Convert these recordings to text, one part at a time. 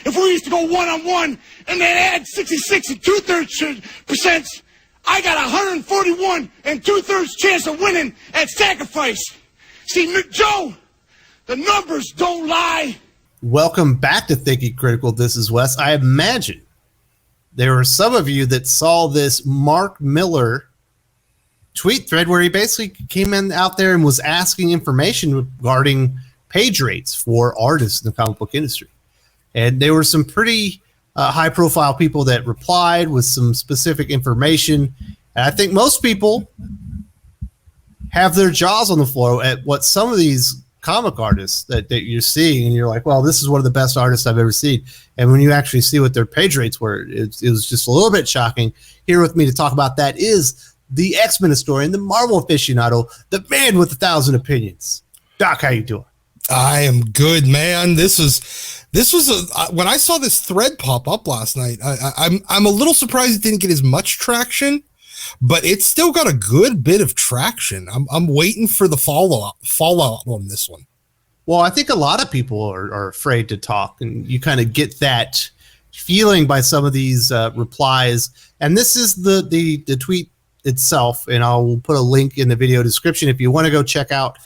if we used to go one-on-one and then add 66 and 2/3%, I got 141 and 2/3 chance of winning at sacrifice. See, Joe, the numbers don't lie. Welcome back to Thinking Critical. This is Wes. I imagine there were some of you that saw this Mark Millar tweet thread where he basically came in out there and was asking information regarding page rates for artists in the comic book industry. And there were some pretty high-profile people that replied with some specific information. And I think most people have their jaws on the floor at what some of these comic artists that you're seeing, and you're like, well, this is one of the best artists I've ever seen. And when you actually see what their page rates were, it was just a little bit shocking. Here with me to talk about that is the X-Men historian, the Marvel aficionado, the man with 1,000 opinions. Doc, how you doing? I am good, man. This was when I saw this thread pop up last night. I'm a little surprised it didn't get as much traction, but it's still got a good bit of traction. I'm waiting for the fallout on this one. Well, I think a lot of people are afraid to talk, and you kind of get that feeling by some of these replies. And this is the tweet itself, and I'll put a link in the video description if you want to go check out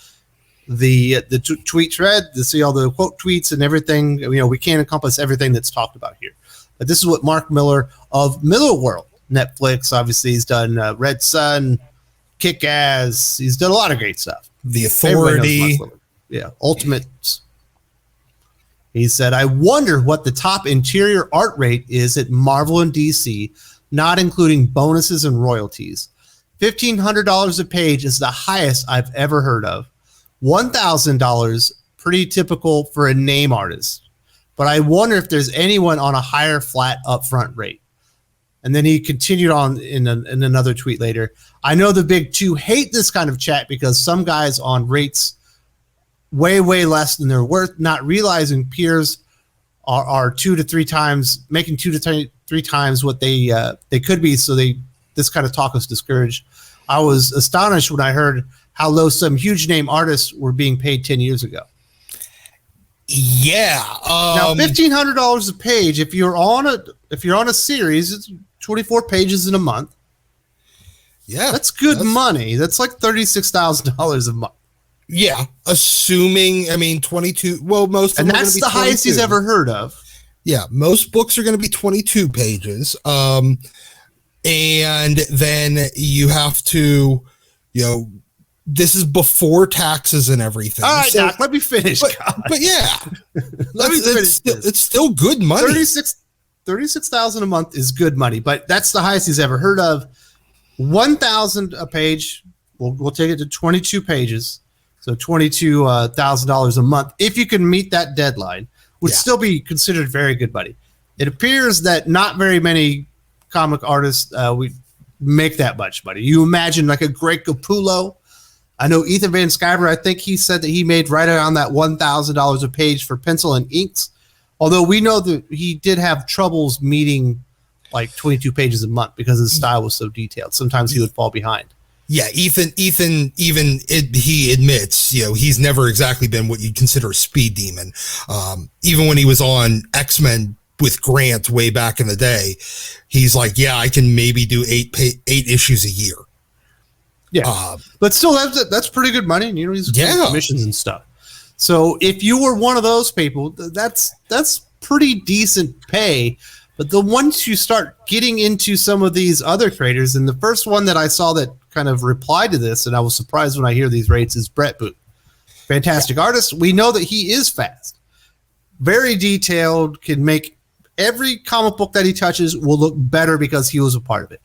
the tweet thread to see all the quote tweets and everything. You know, we can't encompass everything that's talked about here, but this is what Mark Millar of Millar World, Netflix, obviously he's done Red Sun, Kick-Ass, he's done a lot of great stuff. The Authority, yeah, Ultimates. He said, I wonder what the top interior art rate is at Marvel and DC, not including bonuses and royalties. $1,500 a page is the highest I've ever heard of. $1,000, pretty typical for a name artist. But I wonder if there's anyone on a higher flat upfront rate. And then he continued on in another tweet later. I know the big two hate this kind of chat because some guys on rates way, way less than they're worth, not realizing peers are 2 to 3 times, making 2 to 3 times what they could be. So this kind of talk is discouraged. I was astonished when I heard how low some huge name artists were being paid 10 years ago. Yeah. Now $1,500 a page. If you're on a series, it's 24 pages in a month. Yeah, that's good money. That's like $36,000 a month. Yeah, assuming 22. Well, most and that's the highest he's ever heard of. Yeah, most books are going to be 22 pages. And then you have to, this is before taxes and everything. All right, Doc, let me finish. But yeah, let me finish. It's still good money. $36,000 a month is good money, but that's the highest he's ever heard of. $1,000 a page. We'll take it to 22 pages, so $22,000 a month. If you can meet that deadline, would still be considered very good money. It appears that not very many comic artists we make that much money. You imagine like a Greg Capullo. I know Ethan Van Sciver, I think he said that he made right around that $1,000 a page for pencil and inks. Although we know that he did have troubles meeting like 22 pages a month because his style was so detailed. Sometimes he would fall behind. Yeah, Ethan, he admits, he's never exactly been what you'd consider a speed demon. Even when he was on X-Men with Grant way back in the day, he's like, yeah, I can maybe do 8 issues a year. Yeah, but still, that's pretty good money. And he's getting commissions and stuff. So if you were one of those people, that's pretty decent pay. But the once you start getting into some of these other creators, and the first one that I saw that kind of replied to this, and I was surprised when I hear these rates, is Bret. Fantastic artist. We know that he is fast, very detailed, can make every comic book that he touches will look better because he was a part of it.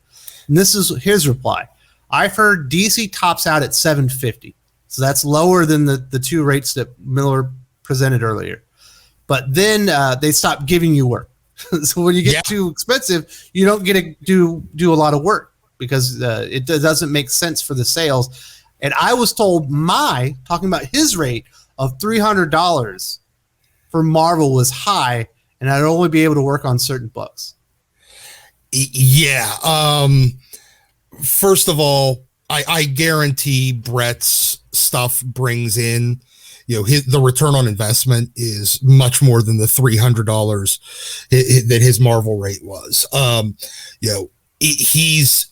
And this is his reply. I've heard DC tops out at $750. So that's lower than the 2 rates that Millar presented earlier. But then they stop giving you work. So when you get too expensive, you don't get to do a lot of work because it doesn't make sense for the sales. And I was told talking about his rate of $300 for Marvel was high, and I'd only be able to work on certain books. Yeah. First of all, I guarantee Bret's stuff brings in, the return on investment is much more than the $300 that his Marvel rate was. He's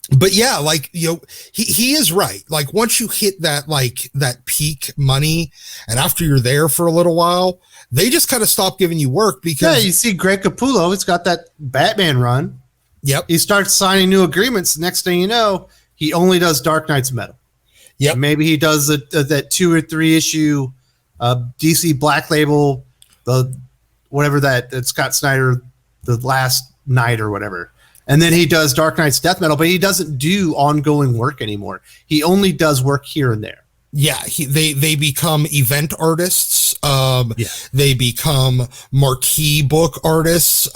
but yeah, like, he is right. Like, once you hit that peak money, and after you're there for a little while, they just kind of stop giving you work because you see Greg Capullo, he's got that Batman run. Yep. He starts signing new agreements. Next thing you know, he only does Dark Knight's Metal. Yep. Maybe he does that 2 or 3 issue DC Black Label, whatever that Scott Snyder, the Last Night or whatever. And then he does Dark Knight's Death Metal, but he doesn't do ongoing work anymore. He only does work here and there. Yeah, they become event artists. They become marquee book artists.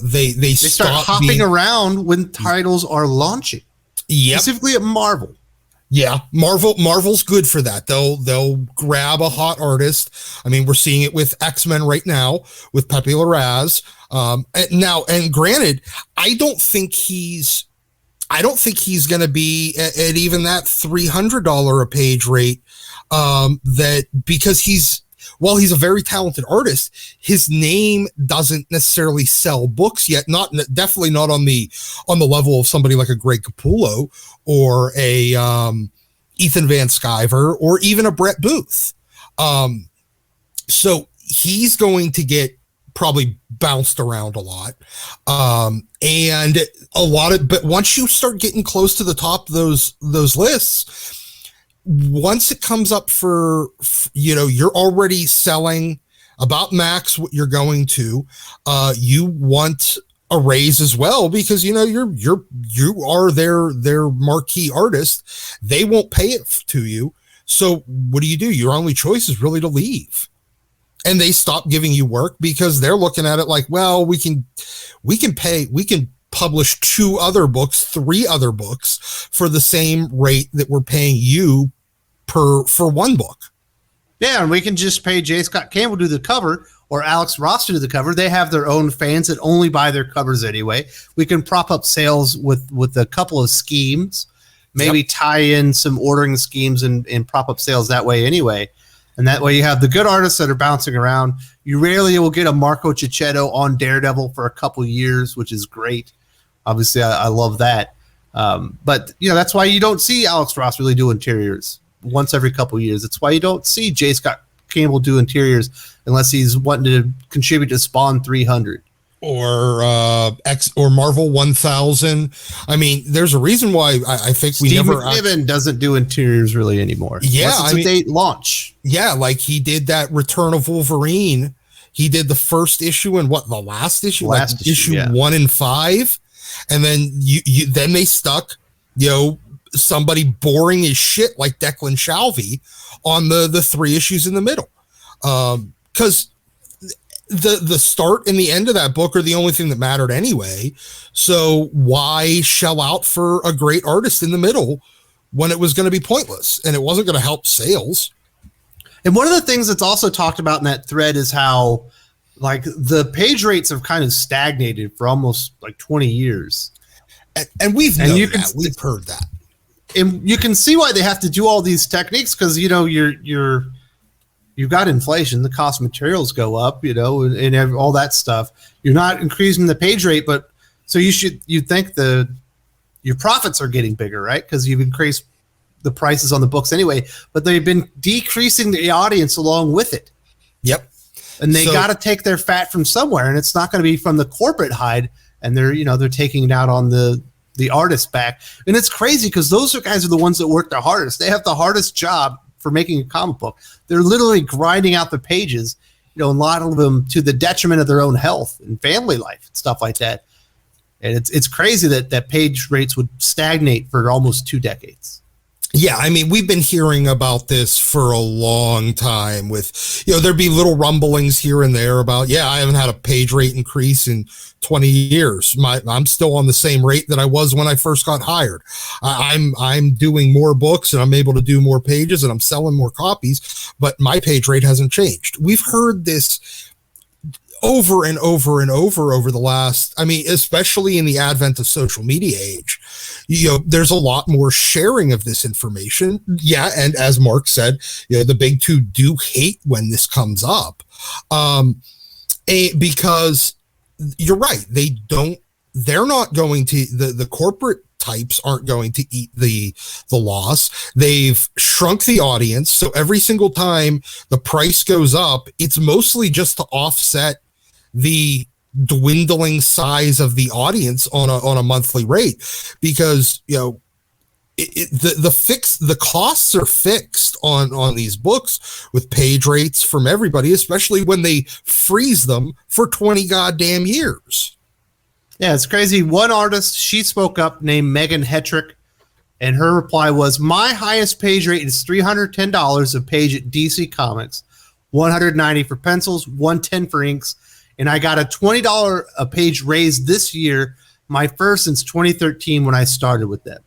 They start hopping around when titles are launching. Yeah, specifically at Marvel. Yeah, Marvel's good for that. They'll grab a hot artist. I mean, we're seeing it with X-Men right now with Pepe Larraz. And granted, I don't think he's going to be at even that $300 a page rate. Because while he's a very talented artist, his name doesn't necessarily sell books yet. Definitely not on the level of somebody like a Greg Capullo or a Ethan Van Sciver or even a Bret Booth. So he's going to get probably bounced around a lot. But once you start getting close to the top of those lists, once it comes up for, you're already selling about max what you're going to, you want a raise as well, because, you are their marquee artist. They won't pay it to you. So what do? Your only choice is really to leave. And they stop giving you work because they're looking at it like, well, we can publish 2 other books, 3 other books for the same rate that we're paying you for one book. Yeah, and we can just pay J. Scott Campbell to do the cover or Alex Ross to do the cover. They have their own fans that only buy their covers anyway. We can prop up sales with a couple of schemes, maybe tie in some ordering schemes and prop up sales that way anyway. And that way you have the good artists that are bouncing around. You rarely will get a Marco Cicchetto on Daredevil for a couple years, which is great. Obviously, I love that. But, that's why you don't see Alex Ross really do interiors once every couple years. It's why you don't see J. Scott Campbell do interiors unless he's wanting to contribute to Spawn 300. Or Marvel 1000. I mean, there's a reason why I think Steve McNiven doesn't do interiors really anymore. Yeah, it's a date launch. Yeah, like he did that Return of Wolverine. He did the first issue and the last issue, issue 1 and 5, and then then they stuck somebody boring as shit like Declan Shalvey on the 3 issues in the middle, because the start and the end of that book are the only thing that mattered anyway. So why shell out for a great artist in the middle when it was going to be pointless and it wasn't going to help sales? And one of the things that's also talked about in that thread is how the page rates have kind of stagnated for almost 20 years. And we've heard that. And you can see why they have to do all these techniques, because you've got inflation, the cost of materials go up, and all that stuff. You're not increasing the page rate, but so you think your profits are getting bigger, right? Because you've increased the prices on the books anyway, but they've been decreasing the audience along with it. Yep. And they got to take their fat from somewhere, and it's not going to be from the corporate hide. And they're taking it out on the artist back. And it's crazy because those guys are the ones that work the hardest. They have the hardest job for making a comic book. They're literally grinding out the pages, a lot of them to the detriment of their own health and family life and stuff like that. And it's crazy that page rates would stagnate for almost 2 decades. Yeah, I mean, we've been hearing about this for a long time with, there'd be little rumblings here and there about, I haven't had a page rate increase in 20 years. I'm still on the same rate that I was when I first got hired. I'm doing more books and I'm able to do more pages and I'm selling more copies, but my page rate hasn't changed. We've heard this over and over and over the last, especially in the advent of social media age. there's a lot more sharing of this information. Yeah. And as Mark said, the big two do hate when this comes up. Because you're right. They're not going to, the corporate types aren't going to eat the loss. They've shrunk the audience. So every single time the price goes up, it's mostly just to offset the dwindling size of the audience on a monthly rate, because the costs are fixed on these books with page rates from everybody, especially when they freeze them for 20 goddamn years. Yeah, it's crazy. One artist, she spoke up, named Megan Hetrick, and her reply was, my highest page rate is $310 a page at DC Comics, $190 for pencils, $110 for inks, and I got a $20 a page raise this year, my first since 2013 when I started with them.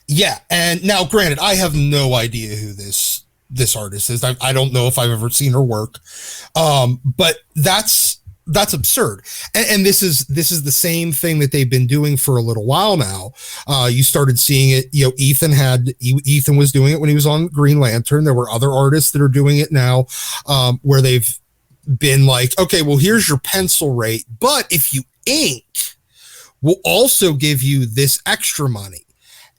Yeah, and now granted, I have no idea who this artist is. I don't know if I've ever seen her work, but that's absurd. And this is the same thing that they've been doing for a little while now. You started seeing it. Ethan was doing it when he was on Green Lantern. There were other artists that are doing it now, where they've been like, okay, well, here's your pencil rate, but if you ink, we'll also give you this extra money.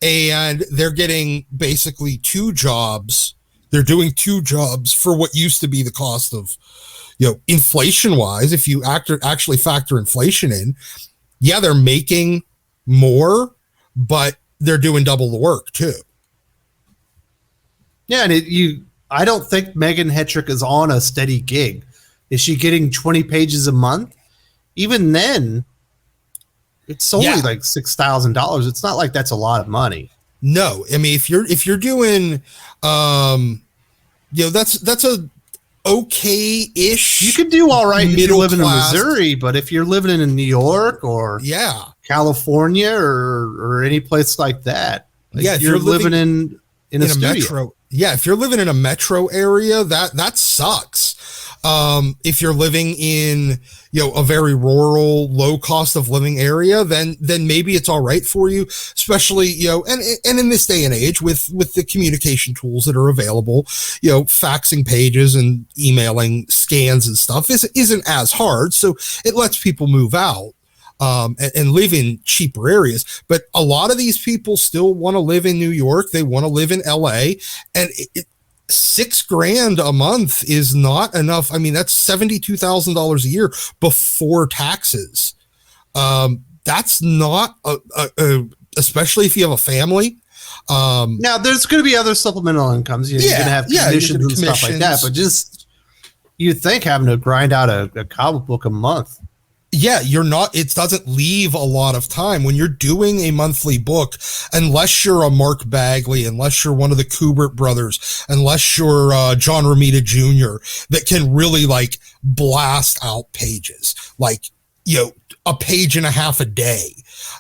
And they're getting basically two jobs. They're doing two jobs for what used to be the cost of, inflation wise. If you actually factor inflation in, yeah, they're making more, but they're doing double the work too. Yeah. And I don't think Megan Hetrick is on a steady gig. Is she getting 20 pages a month? Even then, it's only like $6,000. It's not like that's a lot of money. No, I mean, if you're doing, that's a okay-ish. You could do all right if you're living in Missouri, but if you're living in New York or California or any place like that, if you're living in a studio. Metro, if you're living in a metro area, that sucks. If you're living in, a very rural, low cost of living area, then maybe it's all right for you, especially, and in this day and age with the communication tools that are available, faxing pages and emailing scans and stuff isn't as hard. So it lets people move out, and live in cheaper areas. But a lot of these people still want to live in New York. They want to live in LA, and $6,000 a month is not enough. I mean, that's $72,000 a year before taxes. That's not especially if you have a family. Now there's going to be other supplemental incomes. You're going to have commissions and stuff like that, but just, you'd think having to grind out a comic book a month. Yeah, it doesn't leave a lot of time when you're doing a monthly book, unless you're a Mark Bagley, unless you're one of the Kubert brothers, unless you're John Romita Jr., that can really blast out pages, a page and a half a day.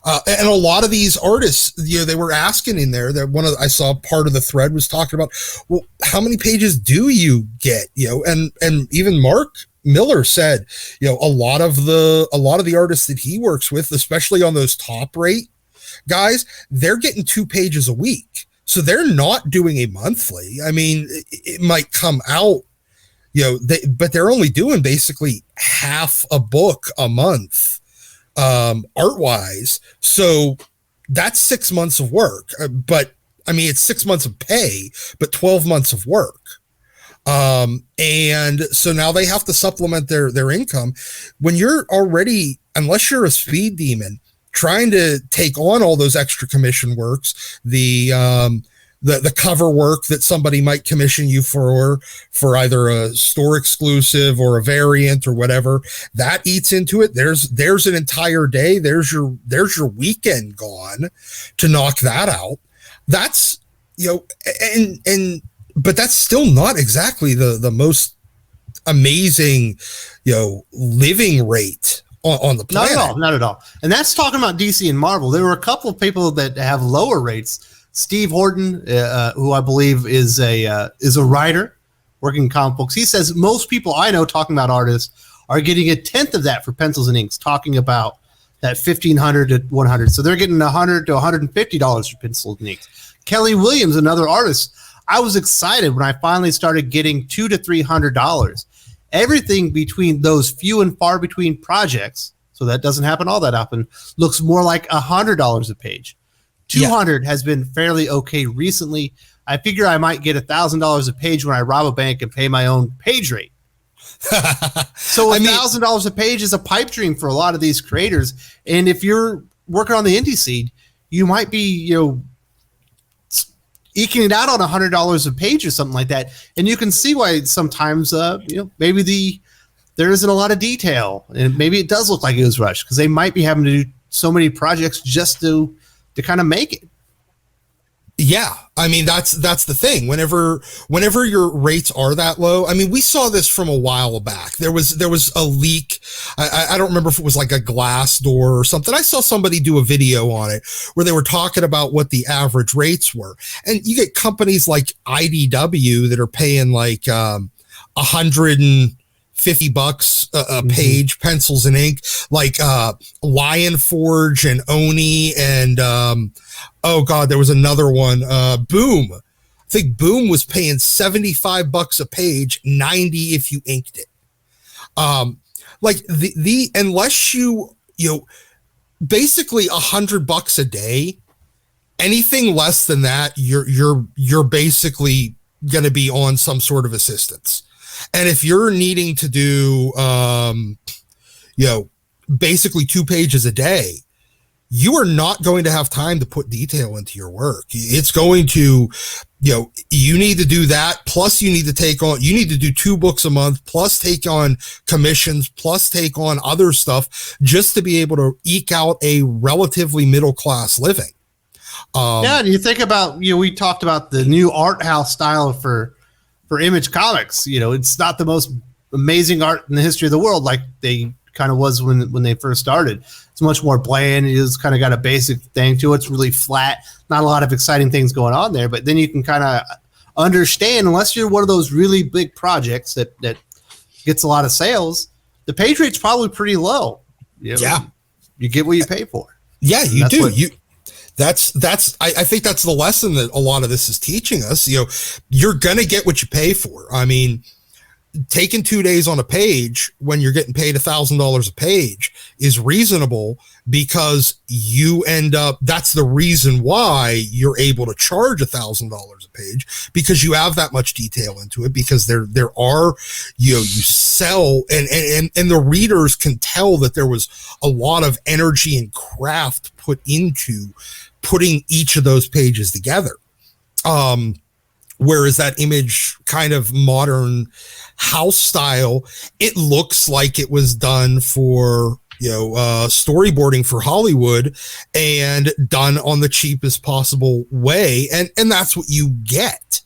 And a lot of these artists, they were asking in there that I saw part of the thread was talking about, well, how many pages do you get? And even Mark Millar said, a lot of the artists that he works with, especially on those top rate guys, they're getting 2 pages a week. So they're not doing a monthly. I mean, it might come out, but they're only doing basically half a book a month, art wise. So that's 6 months of work, but I mean, it's 6 months of pay, but 12 months of work. And so now they have to supplement their income when you're already, unless you're a speed demon, trying to take on all those extra commission works, the cover work that somebody might commission you for either a store exclusive or a variant or whatever, that eats into it. There's an entire day. There's your weekend gone to knock that out. That's, but that's still not exactly the most amazing, living rate on the planet. Not at all. And that's talking about DC and Marvel. There were a couple of people that have lower rates. Steve Horton, who I believe is a writer working in comic books. He says most people I know talking about artists are getting 1/10 of that for pencils and inks, talking about that $1,500 to $100. So they're getting $100 to $150 for pencils and inks. Kelly Williams, another artist. I was excited when I finally started getting $200 to $300. Everything between those few and far between projects, so that doesn't happen all that often, looks more like $100 a page. 200 has been fairly okay recently. I figure I might get $1,000 a page when I rob a bank and pay my own page rate. So $1,000 a page is a pipe dream for a lot of these creators. And if you're working on the indie scene, you might be, eking it out on $100 a page or something like that. And you can see why sometimes, maybe there isn't a lot of detail, and maybe it does look like it was rushed because they might be having to do so many projects just to kind of make it. Yeah, I mean that's the thing. Whenever your rates are that low, I mean we saw this from a while back. There was a leak. I don't remember if it was like a Glassdoor or something. I saw somebody do a video on it where they were talking about what the average rates were, and you get companies like IDW that are paying like $150 a page, pencils and ink, like Lion Forge and Oni and oh god, there was another one, Boom. I think Boom was paying $75 a page, 90 if you inked it. Like the unless you basically $100 a day, anything less than that, you're basically going to be on some sort of assistance. And if you're needing to do, basically 2 pages a day, you are not going to have time to put detail into your work. It's going to, you need to do that. Plus you need to do 2 books a month, plus take on commissions, plus take on other stuff just to be able to eke out a relatively middle-class living. And you think about, we talked about the new art house style for Image Comics. It's not the most amazing art in the history of the world like they kind of was when they first started. It's much more bland. It is kind of got a basic thing to it. It's really flat. Not a lot of exciting things going on there, but then you can kind of understand, unless you're one of those really big projects that gets a lot of sales, the page rate's probably pretty low. Yeah. You get what you pay for. Yeah, you do. I think that's the lesson that a lot of this is teaching us. You're going to get what you pay for. I mean, taking 2 days on a page when you're getting paid $1,000 a page is reasonable because you end up, that's the reason why you're able to charge $1,000 a page, because you have that much detail into it, because there are, you sell and the readers can tell that there was a lot of energy and craft put into putting each of those pages together. Whereas that Image kind of modern house style, it looks like it was done for, storyboarding for Hollywood and done on the cheapest possible way. And that's what you get.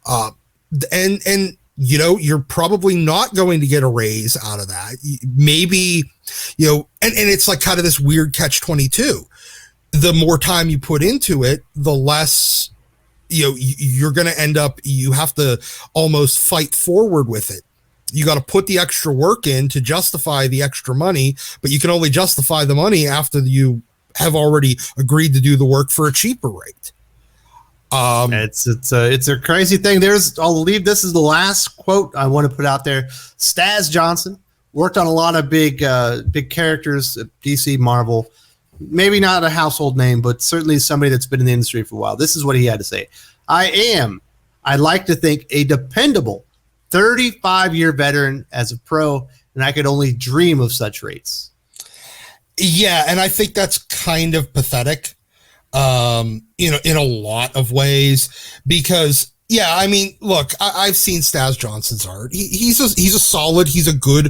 And you're probably not going to get a raise out of that. Maybe, and it's like kind of this weird catch-22. The more time you put into it, the less, you're going to end up, you have to almost fight forward with it. You got to put the extra work in to justify the extra money, but you can only justify the money after you have already agreed to do the work for a cheaper rate. It's a crazy thing. I'll leave this as the last quote I want to put out there. Staz Johnson worked on a lot of big characters at DC, Marvel. Maybe not a household name, but certainly somebody that's been in the industry for a while. This is what he had to say. I'd like to think, a dependable 35-year veteran as a pro, and I could only dream of such rates. Yeah, and I think that's kind of pathetic, in a lot of ways, because, yeah, I mean, look, I've seen Staz Johnson's art. He's a good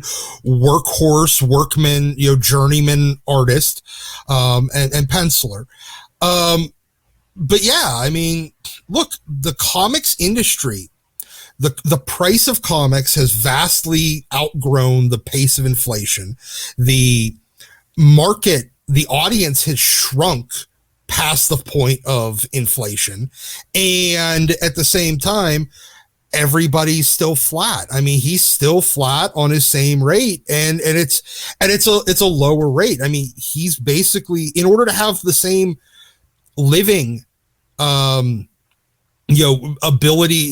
workhorse, workman, journeyman artist, and penciler. But yeah, I mean, look, the comics industry, the price of comics has vastly outgrown the pace of inflation. The market, the audience has shrunk past the point of inflation. And at the same time, everybody's still flat. I mean, he's still flat on his same rate, and it's a lower rate. I mean, he's basically, in order to have the same living ability,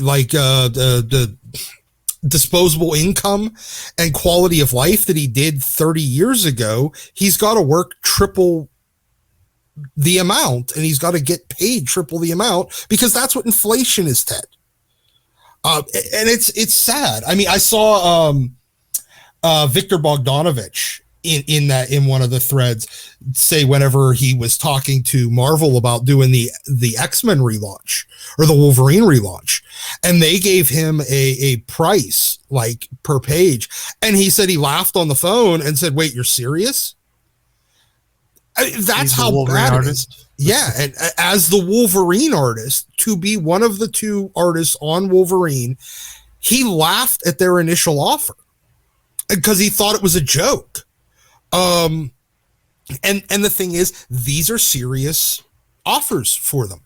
like the disposable income and quality of life that he did 30 years ago, he's got to work triple the amount, and he's got to get paid triple the amount, because that's what inflation is, Ted. And it's sad. I mean, I saw Victor Bogdanovich in one of the threads say, whenever he was talking to Marvel about doing the X-Men relaunch or the Wolverine relaunch, and they gave him a price like per page, and he said he laughed on the phone and said, "Wait, you're serious?" That's how bad it is. Yeah, and as the Wolverine artist, to be one of the two artists on Wolverine, he laughed at their initial offer because he thought it was a joke. And the thing is, these are serious offers for them.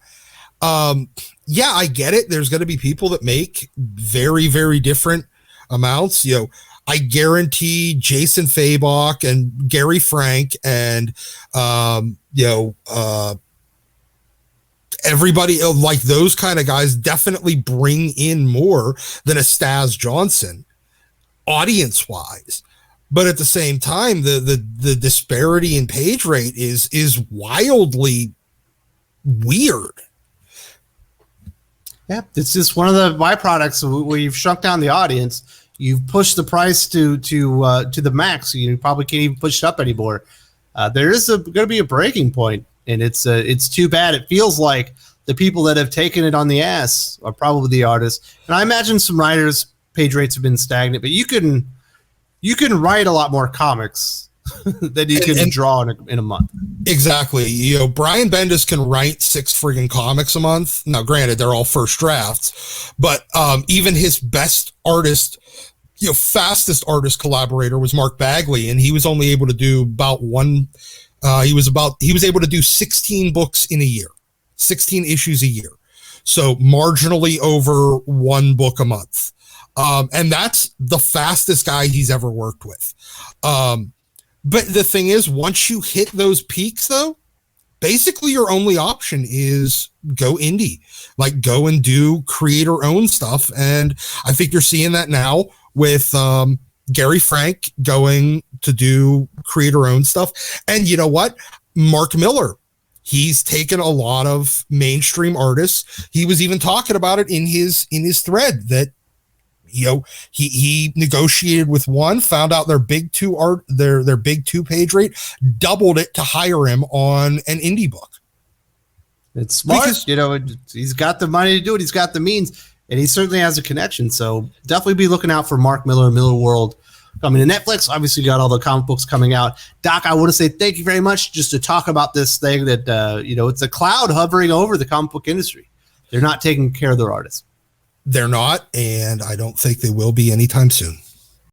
Yeah, I get it. There's going to be people that make very, very different amounts. You know, I guarantee Jason Fabok and Gary Frank and everybody like those kind of guys definitely bring in more than a Staz Johnson audience wise. But at the same time, the disparity in page rate is wildly weird. Yeah, it's just one of the byproducts where you've shrunk down the audience. You've pushed the price to the max. So you probably can't even push it up anymore. There is going to be a breaking point, and it's too bad. It feels like the people that have taken it on the ass are probably the artists. And I imagine some writers' page rates have been stagnant, but you can write a lot more comics than you can draw in a month. Exactly. You know, Brian Bendis can write 6 friggin' comics a month. Now, granted, they're all first drafts, but even his best artist, fastest artist collaborator was Mark Bagley, and he was only able to do about he was able to do 16 books in a year, 16 issues a year. So marginally over 1 book a month. And that's the fastest guy he's ever worked with. But the thing is, once you hit those peaks, though, basically your only option is go indie, like go and do creator-owned stuff. And I think you're seeing that now with Gary Frank going to do creator-owned stuff. And you know what? Mark Millar, he's taken a lot of mainstream artists. He was even talking about it in his thread that, he negotiated with one, found out their big 2 page rate, doubled it to hire him on an indie book. It's smart, he's got the money to do it. He's got the means, and he certainly has a connection. So definitely be looking out for Mark Millar, Millar World coming to Netflix. Obviously, you got all the comic books coming out. Doc, I want to say thank you very much just to talk about this thing that, it's a cloud hovering over the comic book industry. They're not taking care of their artists. They're not, and I don't think they will be anytime soon.